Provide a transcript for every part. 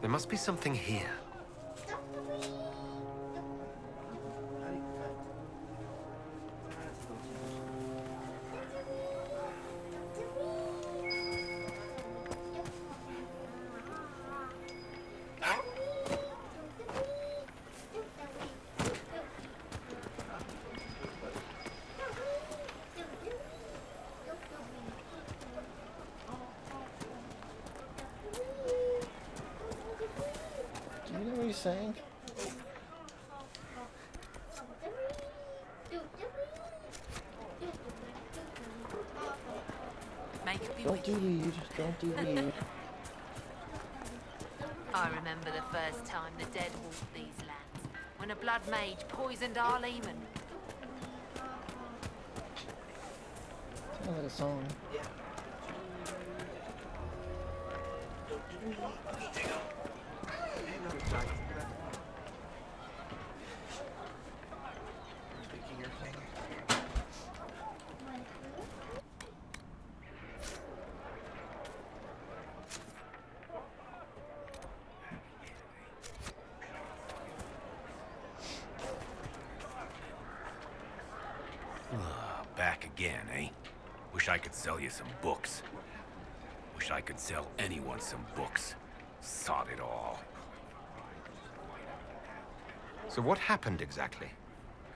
There must be something here. Do you know what he's saying? Don't do weed. Don't do weed. I remember the first time the dead walked these lands, when a blood mage poisoned our leman. Sounds like a song. Back again, eh? Wish I could sell you some books. Wish I could sell anyone some books. Sod it all. So what happened exactly?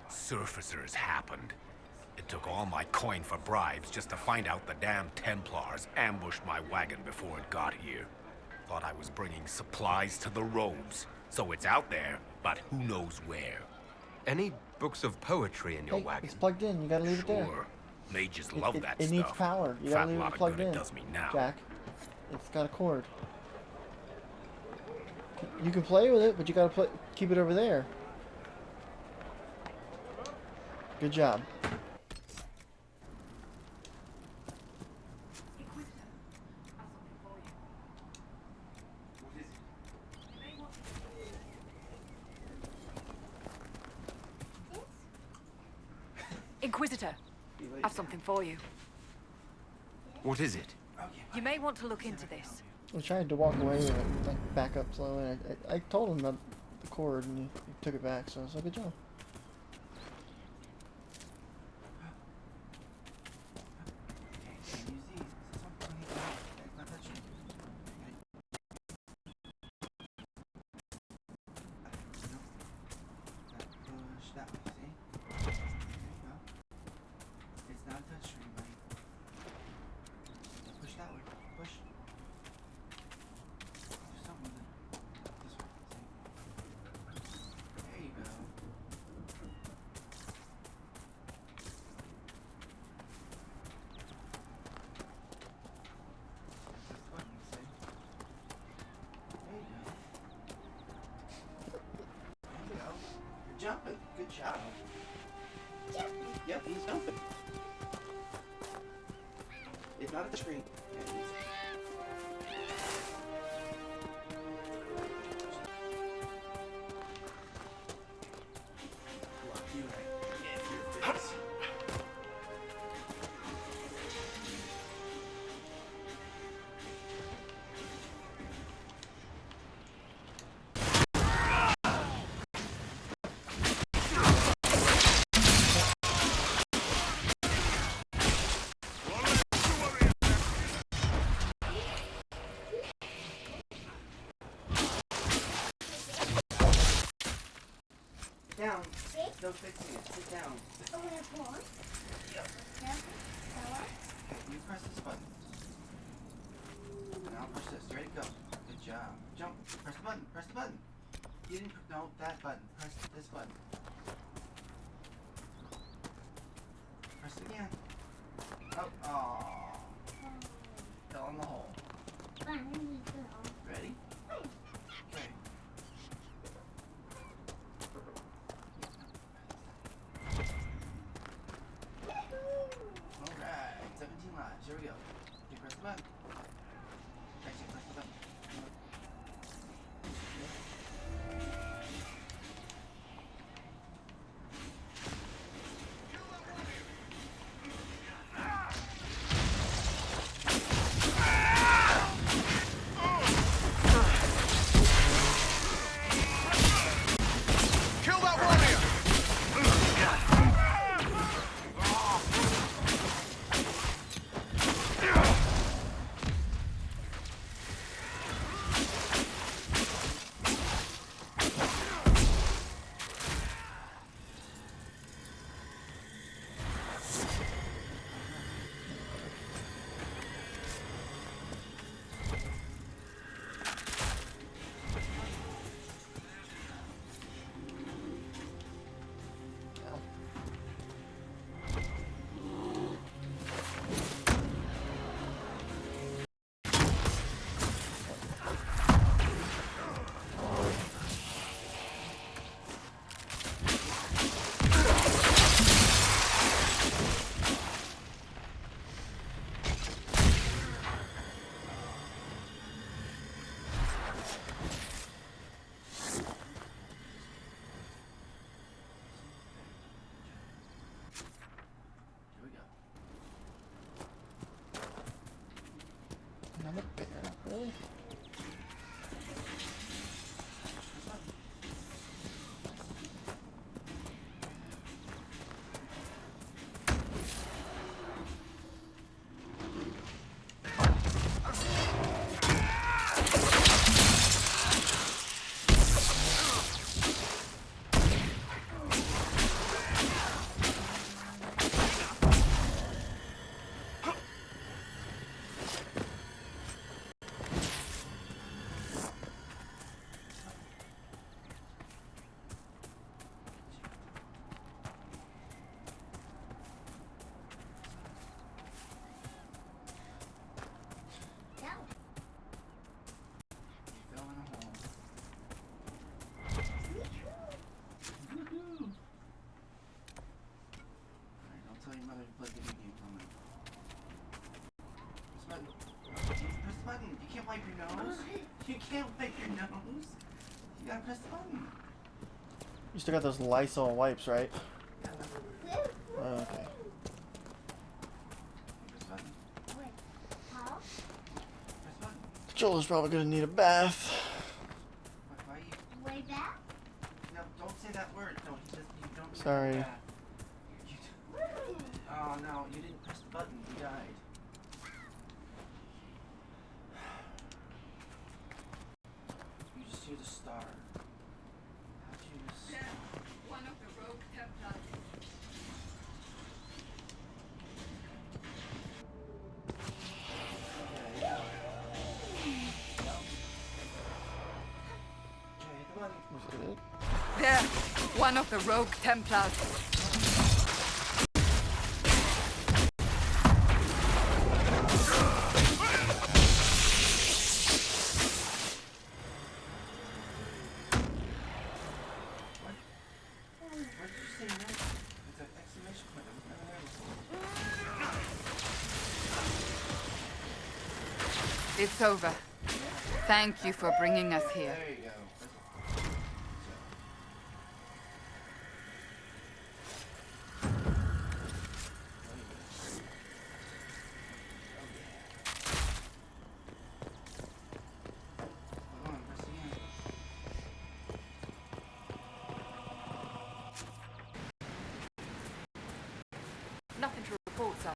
Surfacers happened. It took all my coin for bribes just to find out the damn Templars ambushed my wagon before it got here. Thought I was bringing supplies to the robes. So it's out there, but who knows where. Any books of poetry in your Hey, wagon? it's plugged in. You gotta leave it there. Sure. Mages love that It stuff. needs power. You Fat gotta leave lot it of plugged good in. it does me now. Jack, it's got a cord. You can play with it, but you gotta keep it over there. Good job. Inquisitor, I've something for you. What is it? You may want to look into this. I tried to walk away with it, like back up slowly. I told him about the cord, and he took it back. So good job. Jumping. Good job. Yep, he's jumping. It's not at the screen. Yeah, he's... Down. No fixing it. Sit down. Yep. You press this button. Now push this. Ready? Go. Good job. Jump. Press the button. Press the button. You didn't. No, that button. Press this button. Press it again. Oh. Aww. Fell in the hole. Ready? Okay. Alright, 17 lives. Here we go. Okay, press the button. Actually, press the button. Really? Fell in a hole. Woohoo! Alright, don't tell your mother to play video games on me. Press the button. Press the button. You can't wipe your nose. You can't wipe your nose. You gotta press the button. You still got those Lysol wipes, right? Yeah, Okay. press the button. Press the button. Joel's probably gonna need a bath. Why you? Way back? No, don't say that word. No, you don't. Sorry. You oh no, you didn't press the button. You died. You just hear the star. How'd you miss? One of the rogue Templars. Okay, the button. Was it it? There, one of the rogue Templars. What did you say next? It's an exclamation point. I've never heard before. It's over. Thank you for bringing us here. There you go. Hold on, press again. Nothing to report, sir.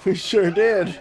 We sure did.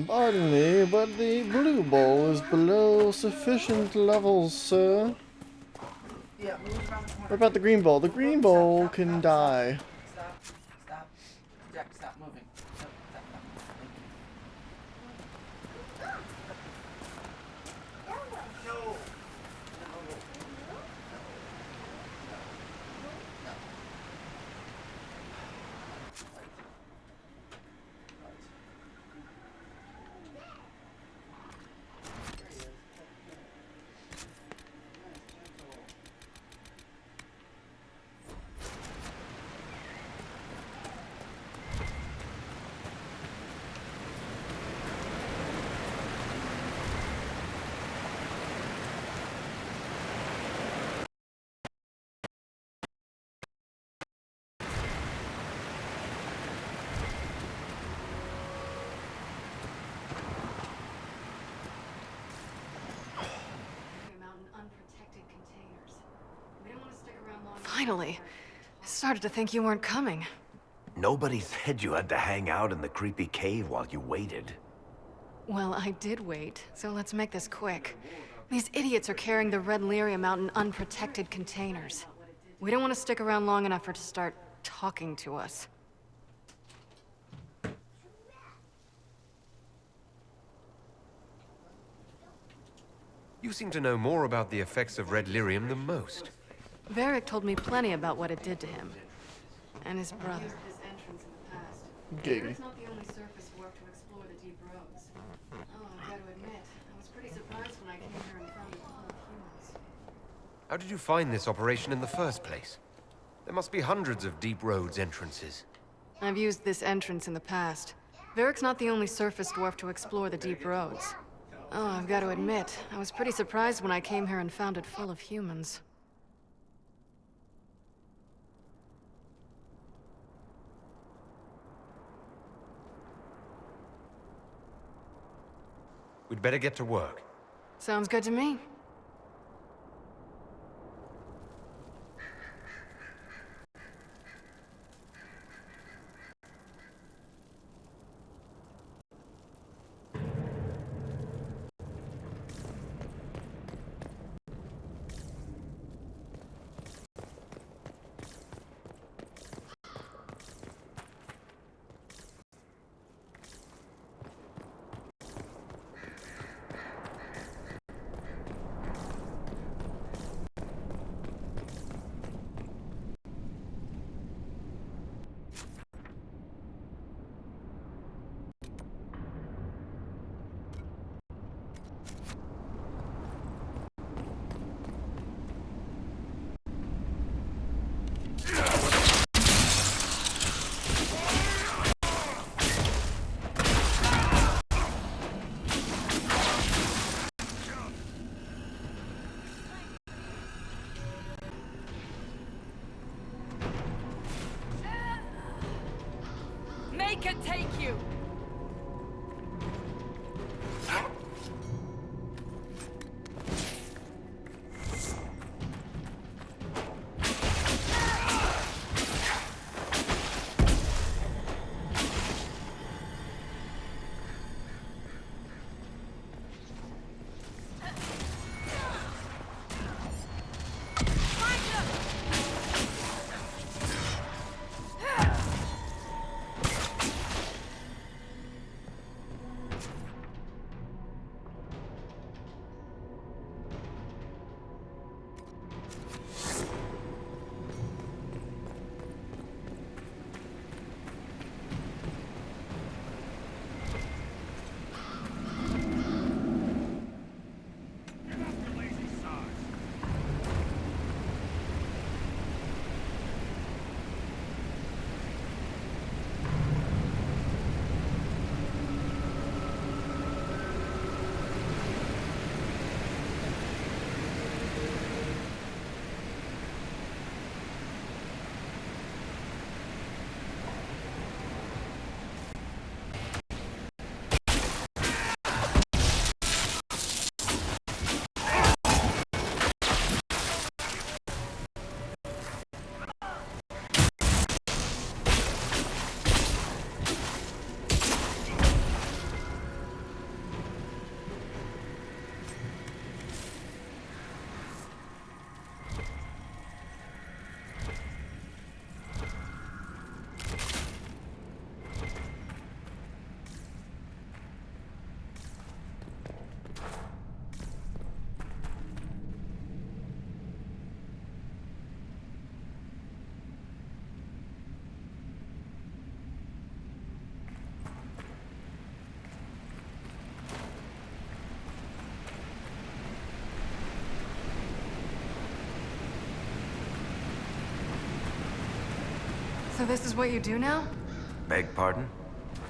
Pardon me, but the blue ball is below sufficient levels, sir. Yeah, Yeah, move around the corner. What about the green bowl? The green bowl can die. Stop. Stop. Jack, stop moving. Stop. Thank you. No. Finally. I started to think you weren't coming. Nobody said you had to hang out in the creepy cave while you waited. Well, I did wait, so let's make this quick. These idiots are carrying the red lyrium out in unprotected containers. We don't want to stick around long enough for it to start talking to us. You seem to know more about the effects of red lyrium than most. Varric told me plenty about what it did to him. And his brother. Giggity. It's not the only surface warp to explore the deep roads. Oh, I've got to admit, I was pretty surprised when I came here and found it full of humans. How did you find this operation in the first place? There must be hundreds of deep roads entrances. I've used this entrance in the past. Varric's not the only surface dwarf to explore the deep roads. Oh, I've got to admit, I was pretty surprised when I came here and found it full of humans. We'd better get to work. Sounds good to me. Make it take you! So this is what you do now? Beg pardon?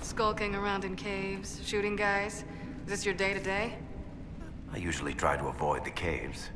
Skulking around in caves, shooting guys? Is this your day-to-day? I usually try to avoid the caves.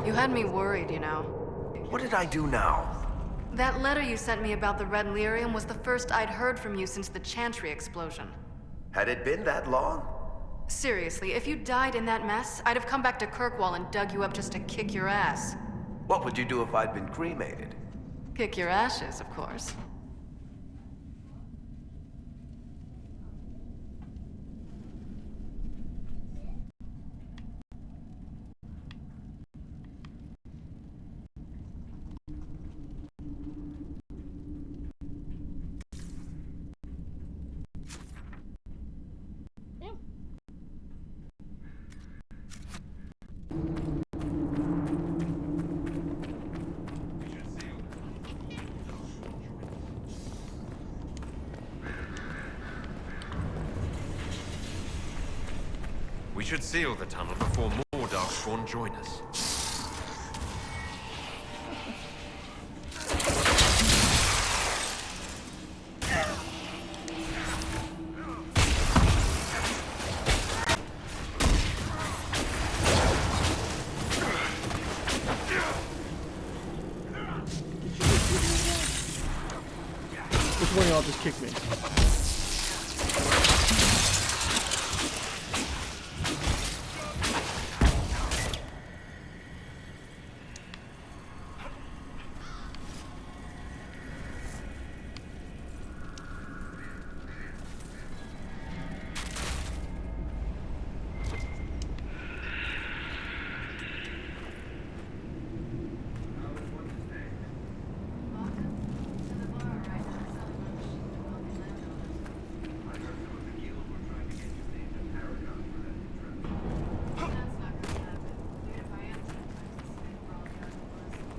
You had me worried, you know. What did I do now? That letter you sent me about the red lyrium was the first I'd heard from you since the Chantry explosion. Had it been that long? Seriously, if you died in that mess, I'd have come back to Kirkwall and dug you up just to kick your ass. What would you do if I'd been cremated? Kick your ashes, of course. We should seal the tunnel before more Darkspawn join us. Which one of y'all just kicked me?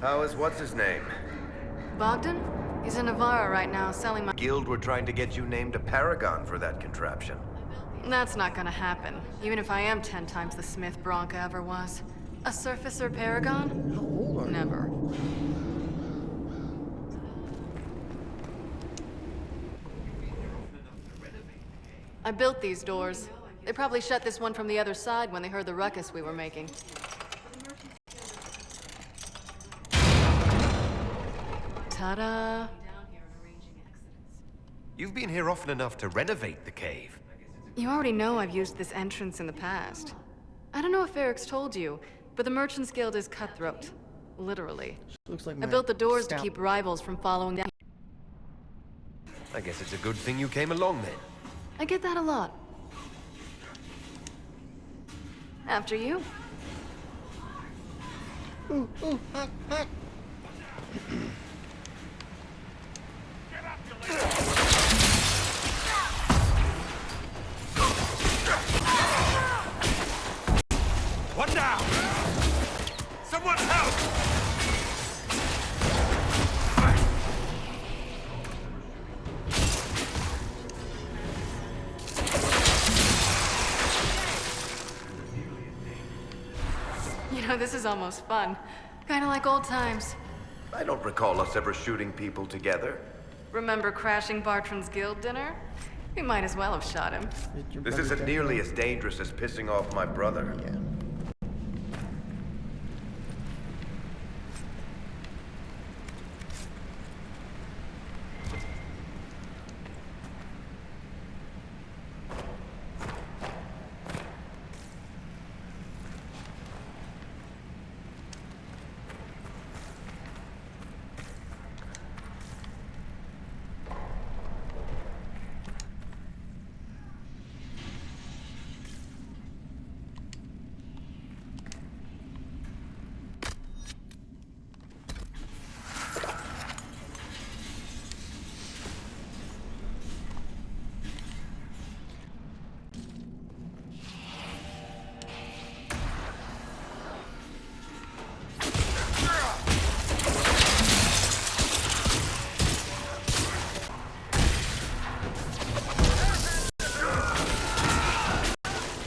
How is what's-his-name? Bogdan? He's in Navarra right now, selling my... Guild were trying to get you named a paragon for that contraption. That's not gonna happen, even if I am 10 times the Smith Bronca ever was. A surfacer paragon? How old are you? Never. I built these doors. They probably shut this one from the other side when they heard the ruckus we were making. Ta-da! You've been here often enough to renovate the cave. You already know I've used this entrance in the past. I don't know if Eric's told you, but the Merchants Guild is cutthroat. Literally. Looks like I my built the doors to scout. keep rivals from following down. I guess it's a good thing you came along then. I get that a lot. After you. Ooh, hot, hot. One down! Someone help! You know, this is almost fun. Kinda like old times. I don't recall us ever shooting people together. Remember crashing Bartram's guild dinner? We might as well have shot him. Did your This brother isn't die? nearly as dangerous as pissing off my brother. Yeah.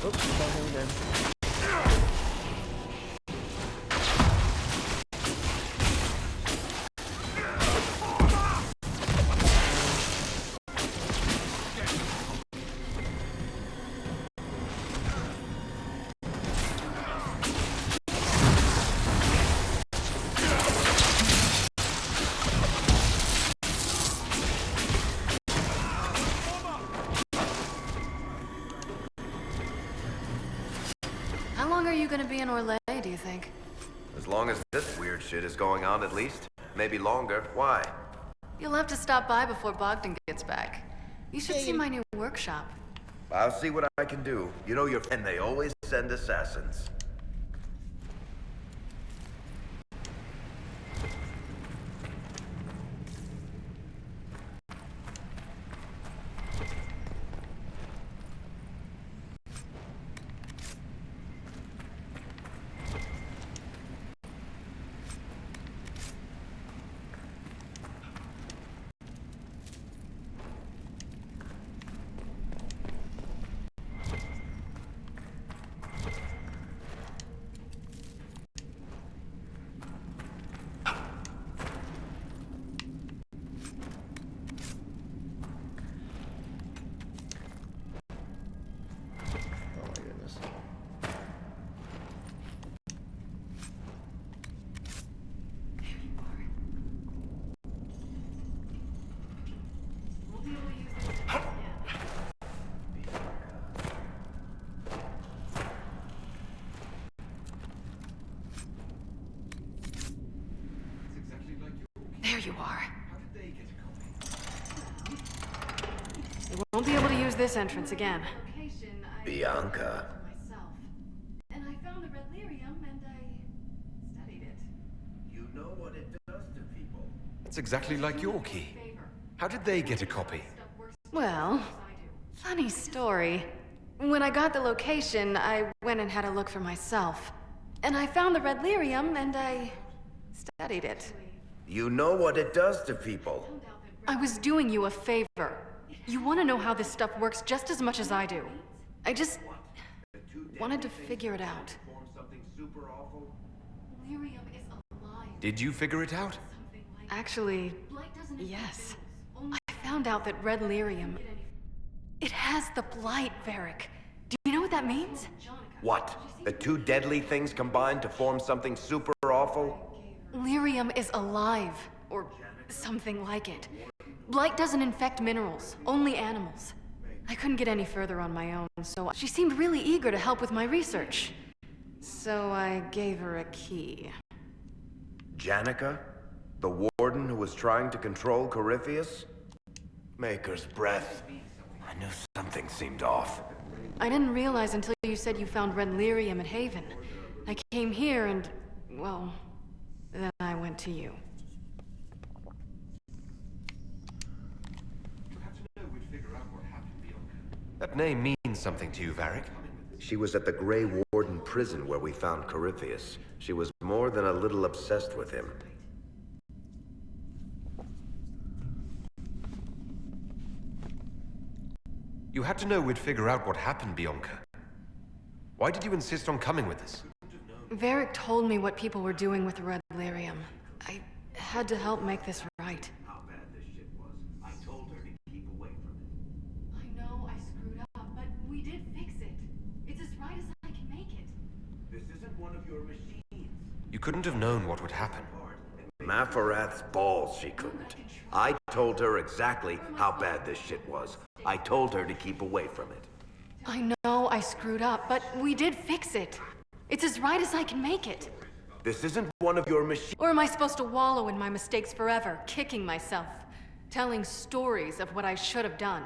Oops, thought he was dead. How long are you gonna be in Orlais, do you think? As long as this weird shit is going on, at least. Maybe longer. Why? You'll have to stop by before Bogdan gets back. You should see my new workshop. I'll see what I can do. You know your... And they always send assassins. Oh my goodness. There you are. We won't be able to use this entrance again. Bianca. And I found the red lyrium and I studied it. You know what it does to people. That's exactly like your key. How did they get a copy? Well, funny story. When I got the location, I went and had a look for myself. And I found the red lyrium and I studied it. You know what it does to people. I was doing you a favor. You want to know how this stuff works just as much as I do. I just wanted to figure it out. Lyrium is alive. Did you figure it out? Actually, yes. I found out that red lyrium, it has the blight, Varric. Do you know what that means? What? The two deadly things combined to form something super awful? Lyrium is alive, or something like it. Blight doesn't infect minerals, only animals. I couldn't get any further on my own, so she seemed really eager to help with my research. So I gave her a key. Janica? The warden who was trying to control Corypheus? Maker's breath. I knew something seemed off. I didn't realize until you said you found red lyrium at Haven. I came here and, well, then I went to you. That name means something to you, Varric. She was at the Grey Warden prison where we found Corypheus. She was more than a little obsessed with him. You had to know we'd figure out what happened, Bianca. Why did you insist on coming with us? Varric told me what people were doing with the red lyrium. I had to help make this right. How bad this shit was. I told her to keep away from it. I know I screwed up, but we did fix it. It's as right as I can make it. This isn't one of your machines. You couldn't have known what would happen. Maphorath's balls, she couldn't. I told her exactly how bad this shit was. I told her to keep away from it. I know I screwed up, but we did fix it. It's as right as I can make it. This isn't one of your machines. Or am I supposed to wallow in my mistakes forever, kicking myself, telling stories of what I should have done?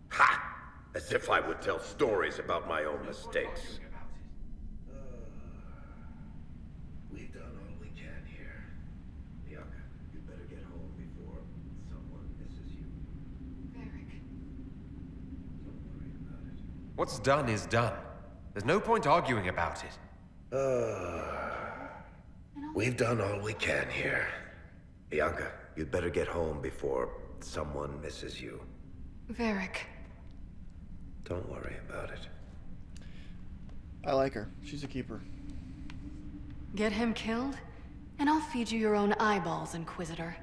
Ha! As if I would tell stories about my own mistakes. We've done all we can here. Bianca, you better get home before someone misses you. Varric. Don't worry about it. What's done is done. There's no point arguing about it. We've done all we can here. Bianca, you'd better get home before someone misses you. Varric. Don't worry about it. I like her. She's a keeper. Get him killed, and I'll feed you your own eyeballs, Inquisitor.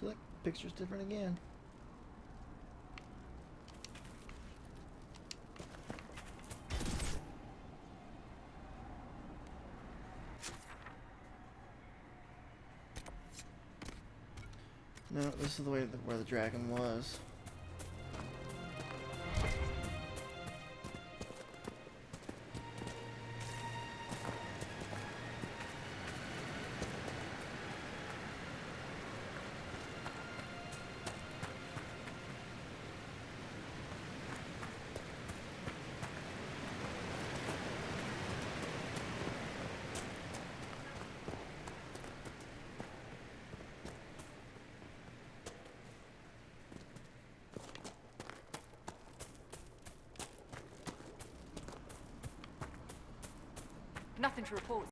So that picture's different again. No, this is the way where the dragon was. Nothing to report.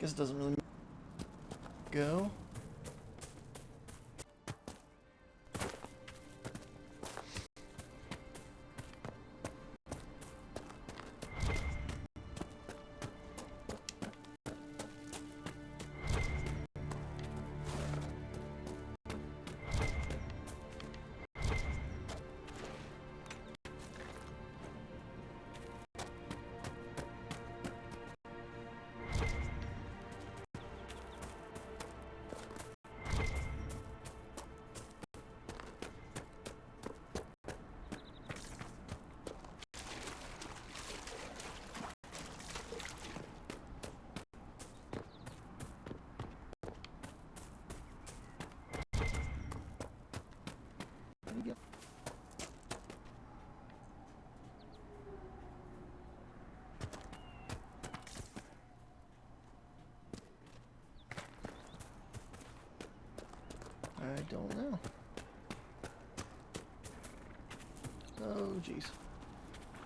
Guess it doesn't really go. I don't know. Oh, jeez.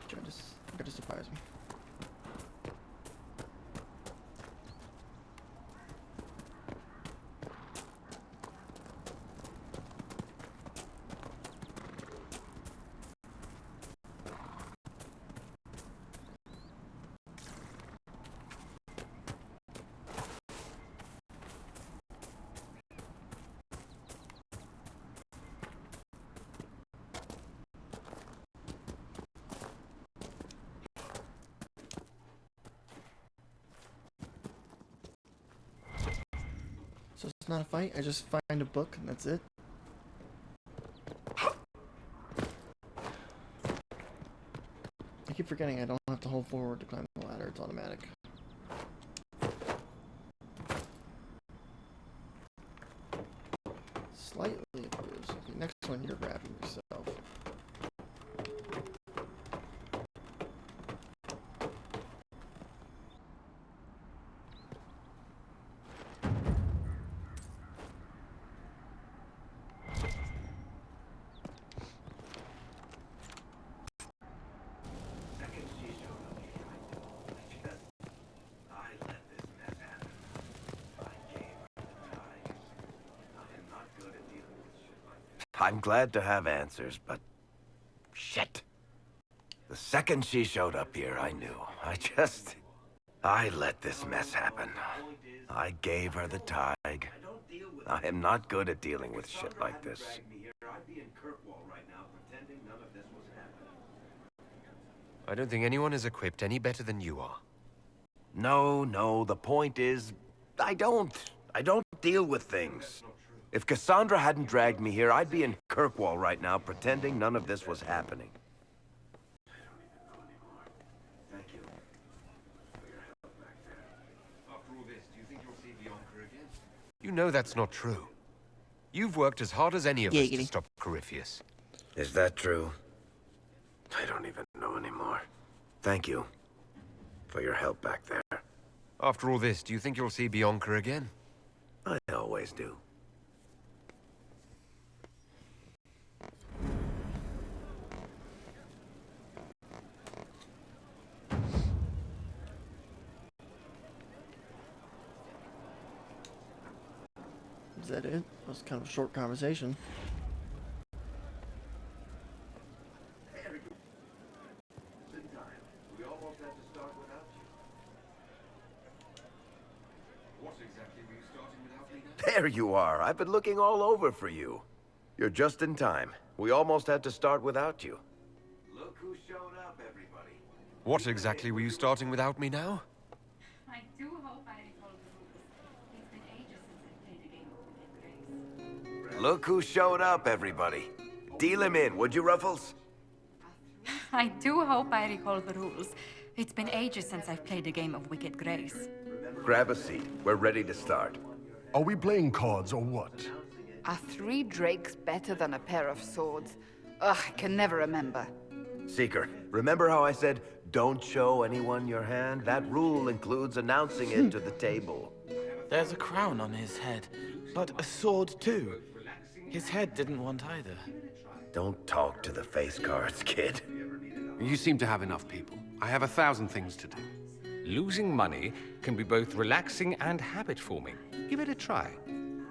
Trying to surprise me. So it's not a fight, I just find a book and that's it? I keep forgetting I don't have to hold forward to climb the ladder, it's automatic. Slightly abused. Okay, next one you're grabbing yourself. I'm glad to have answers, but... shit. The second she showed up here, I knew. I let this mess happen. I gave her the tag. I am not good at dealing with shit like this. I don't think anyone is equipped any better than you are. No, the point is... I don't deal with things. If Cassandra hadn't dragged me here, I'd be in Kirkwall right now, pretending none of this was happening. Thank you for your help back there. After all this, do you think you'll see Bianca again? You know that's not true. You've worked as hard as any of us to stop Corypheus. Is that true? I don't even know anymore. Thank you for your help back there. After all this, do you think you'll see Bianca again? I always do. Is that it? That was kind of a short conversation. There you are. I've been looking all over for you. You're just in time. We almost had to start without you. Look who showed up, everybody. What exactly were you starting without me now? I do hope I recall the rules. It's been ages since I played a game of Grace. Look who showed up, everybody. Deal him in, would you, Ruffles? I do hope I recall the rules. It's been ages since I've played a game of Wicked Grace. Grab a seat. We're ready to start. Are we playing cards or what? Are 3 drakes better than a pair of swords? Ugh, I can never remember. Seeker, remember how I said, don't show anyone your hand? That rule includes announcing it to the table. There's a crown on his head, but a sword too. His head didn't want either. Don't talk to the face cards, kid. You seem to have enough people. I have 1,000 things to do. Losing money can be both relaxing and habit-forming. Give it a try.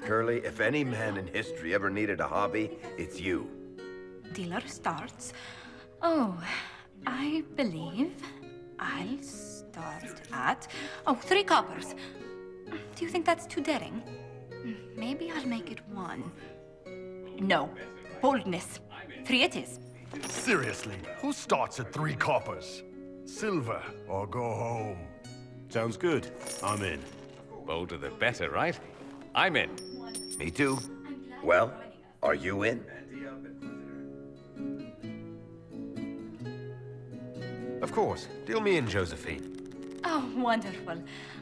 Curly, if any man in history ever needed a hobby, it's you. Dealer starts. Oh, I believe I'll start at 3 coppers. Do you think that's too daring? Maybe I'll make it 1. No, boldness. 3 it is. Seriously, who starts at 3 coppers? Silver or go home. Sounds good. I'm in. Bolder the better, right? I'm in. Me too. Well, are you in? Of course. Deal me in, Josephine. Oh, wonderful.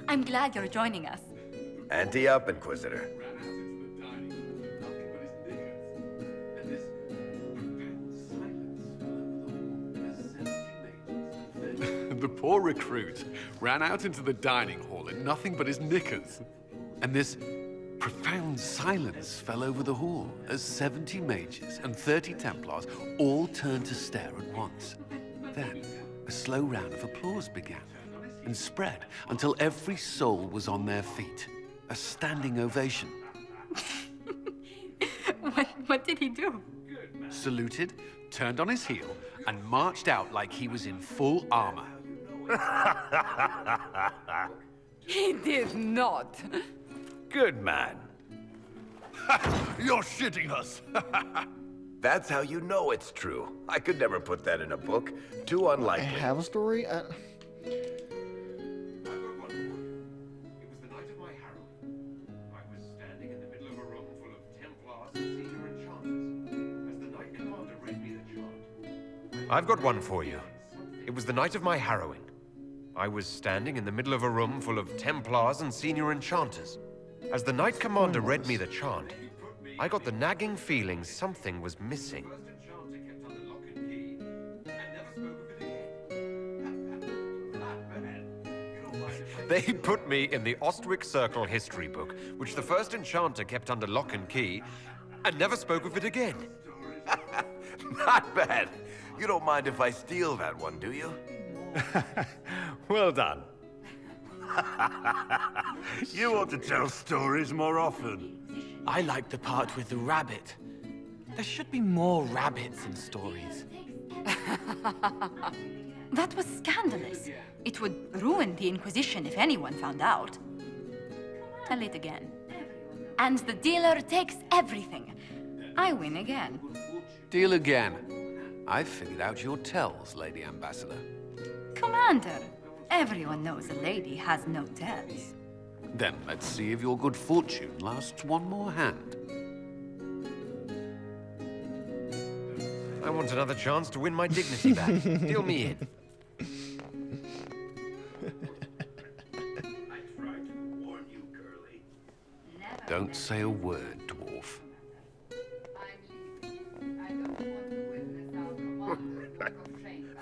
I'm glad you're joining us. Ante up, Inquisitor. The poor recruit ran out into the dining hall in nothing but his knickers. And this profound silence fell over the hall as 70 mages and 30 Templars all turned to stare at once. Then, a slow round of applause began and spread until every soul was on their feet. A standing ovation. What did he do? Saluted, turned on his heel, and marched out like he was in full armor. He did not. Good man. You're shitting us. That's how you know it's true. I could never put that in a book. Too I unlikely. have a story. I've got one for you. It was the night of my harrowing. I was standing in the middle of a room full of Templars and senior enchanters. As the Knight Commander read me the chant. I've got one for you. It was the night of my harrowing. I was standing in the middle of a room full of Templars and senior enchanters. As the Knight Commander read me the chant, I got the nagging feeling something was missing. They put me in the Ostwick Circle history book, which the first enchanter kept under lock and key, and never spoke of it again. Not bad. You don't mind if I steal that one, do you? Well done. You ought to tell stories more often. I like the part with the rabbit. There should be more rabbits in stories. That was scandalous. It would ruin the Inquisition if anyone found out. Tell it again. And the dealer takes everything. I win again. Deal again. I've figured out your tells, Lady Ambassador. Commander, everyone knows a lady has no tells. Then let's see if your good fortune lasts one more hand. I want another chance to win my dignity back. Deal me in. Don't say a word, dwarf.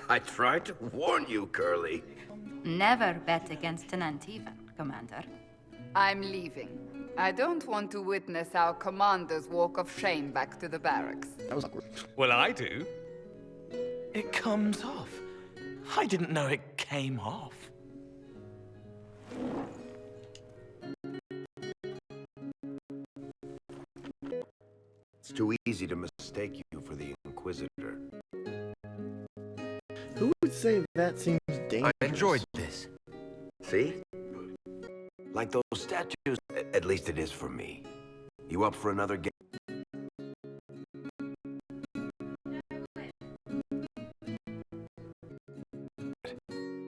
I tried to warn you, Curly. Never bet against an Antivan, Commander. I'm leaving. I don't want to witness our commander's walk of shame back to the barracks. That was awkward. Well, I do. It comes off. I didn't know it came off. It's too easy to mistake you for the Inquisitor. Who would say that seems dangerous? I enjoyed this. See? Like those statues. At least it is for me. You up for another game?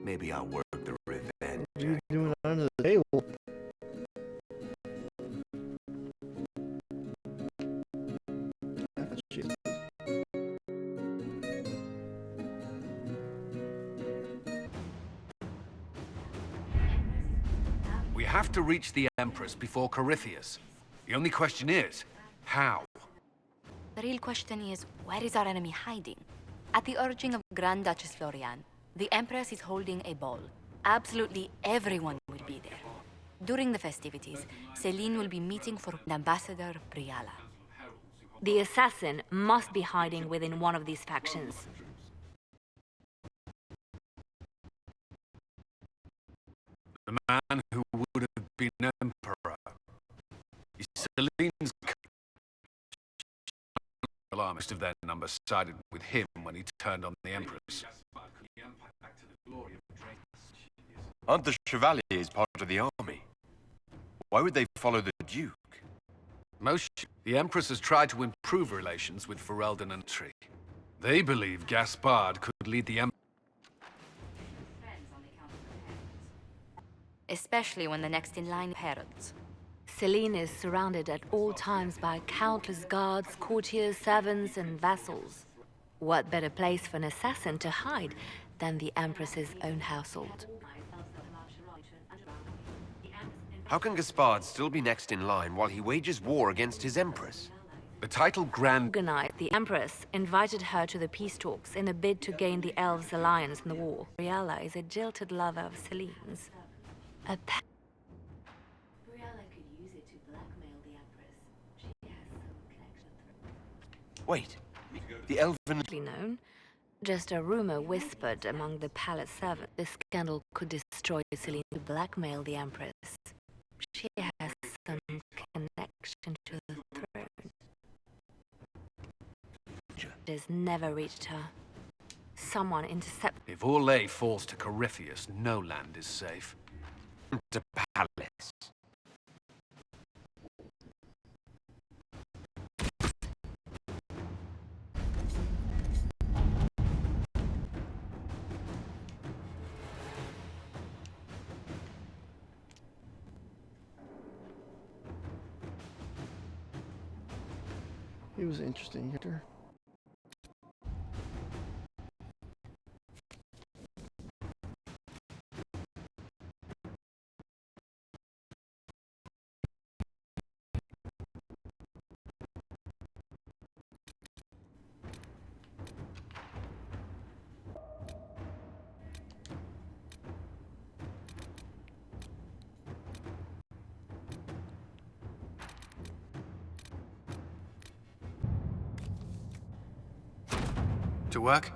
Maybe I'll work the revenge. You're doing it under the table. We have to reach the Empress before Corypheus. The only question is, how? The real question is, where is our enemy hiding? At the urging of Grand Duchess Florian, the Empress is holding a ball. Absolutely everyone will be there. During the festivities, Celine will be meeting for Ambassador Briala. The assassin must be hiding within one of these factions. The man who would have been emperor. Celine's alarmist of their number sided with him when he turned on the Empress. Aren't the Chevaliers part of the army? Why would they follow the Duke? The Empress has tried to improve relations with Ferelden and Tree. They believe Gaspard could lead the Empire. Especially when the next in line heralds. Celine is surrounded at all times by countless guards, courtiers, servants, and vassals. What better place for an assassin to hide than the Empress's own household? How can Gaspard still be next in line while he wages war against his Empress? The title Grand... Organized, the Empress invited her to the peace talks in a bid to gain the elves' alliance in the war. Briella is a jilted lover of Celine's. Briella could use it to blackmail the Empress. She has some connection. Wait, the elven... known. Just a rumor whispered among the palace servants. This scandal could destroy Celine to blackmail the Empress. She has some connection to the throne. It has never reached her. Someone intercepted. If Orlais falls to Corypheus, no land is safe. The palace. He was an interesting hitter. To work?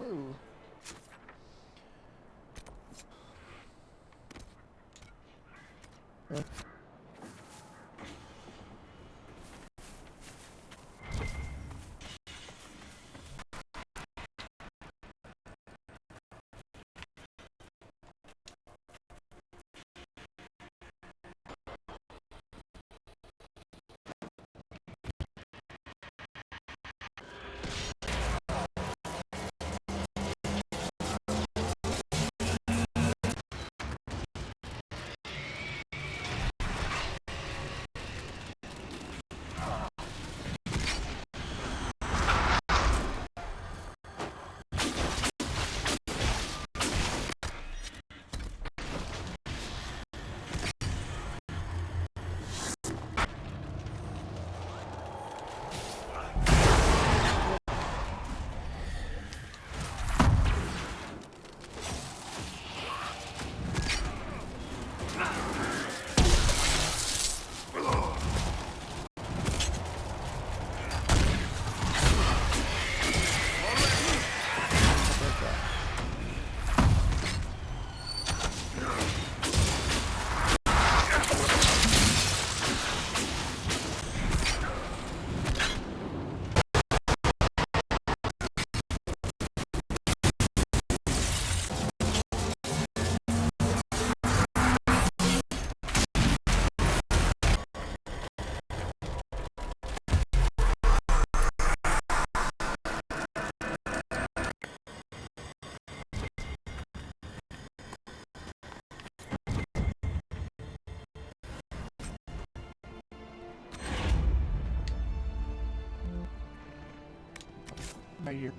Ooh. Yeah. Right here.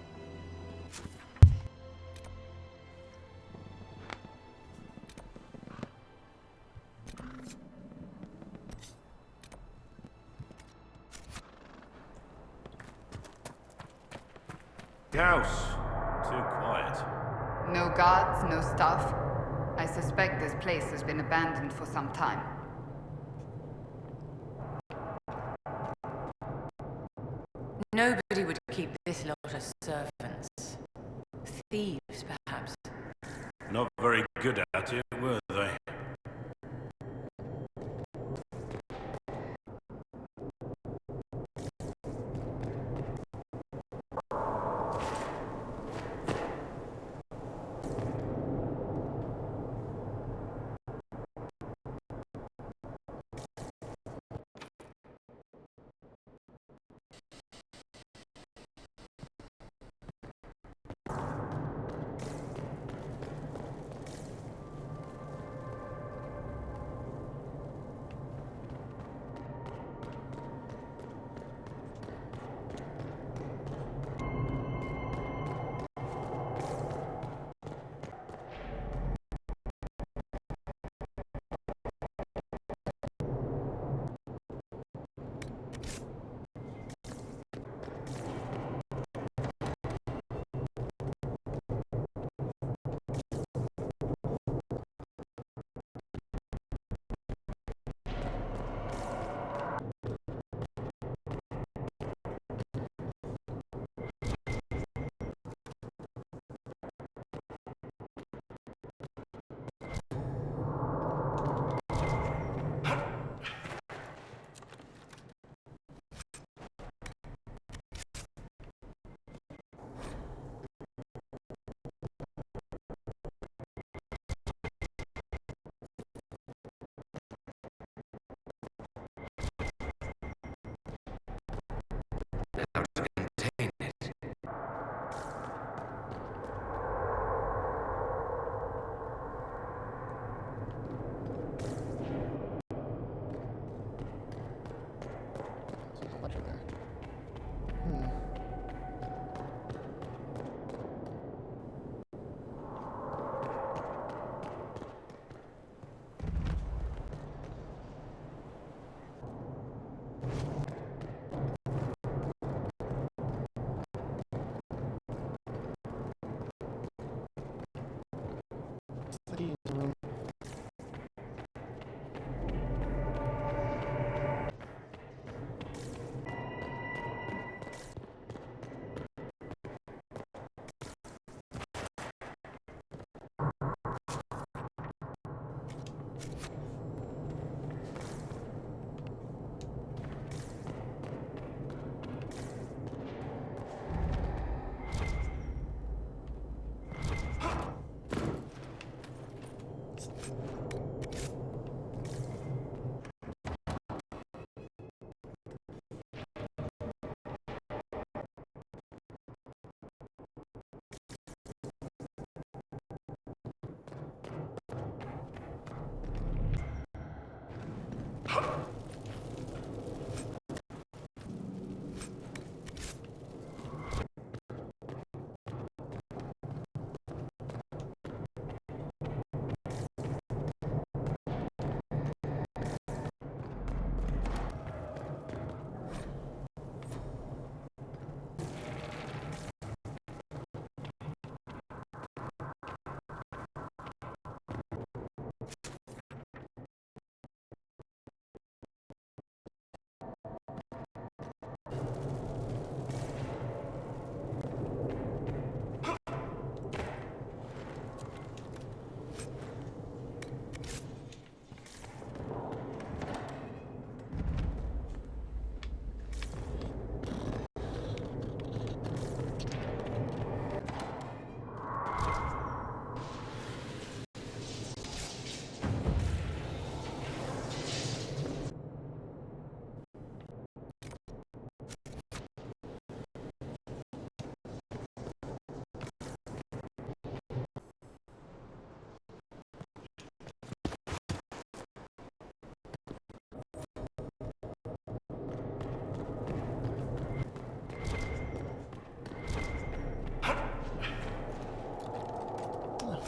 House. Too quiet. No guards, no staff. I suspect this place has been abandoned for some time. Nobody would keep this lot of servants. Thieves, perhaps. Not very good at it, were they?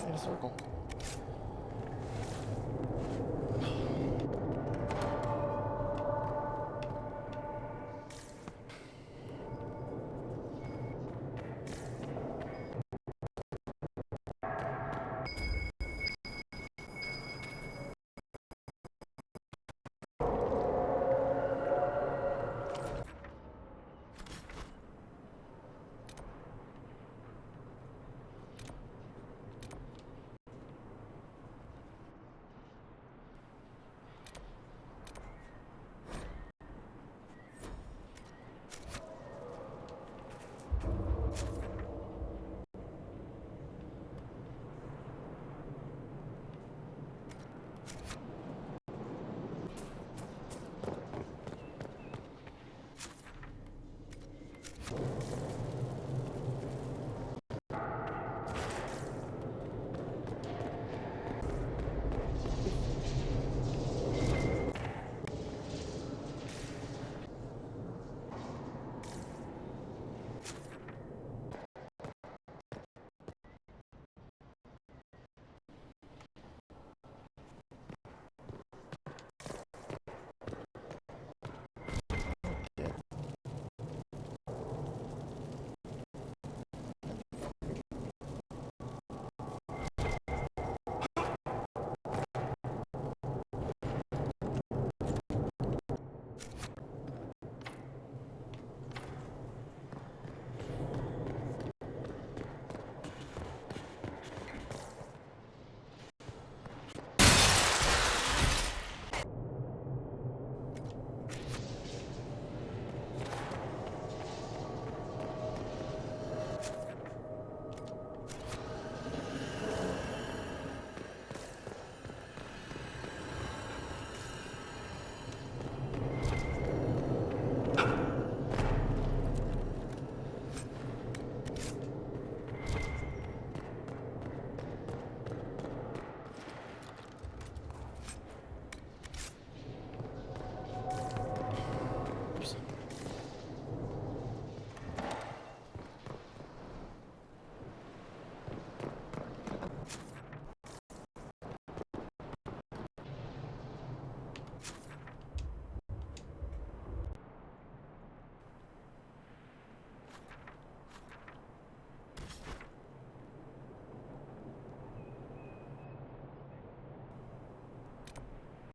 in a circle.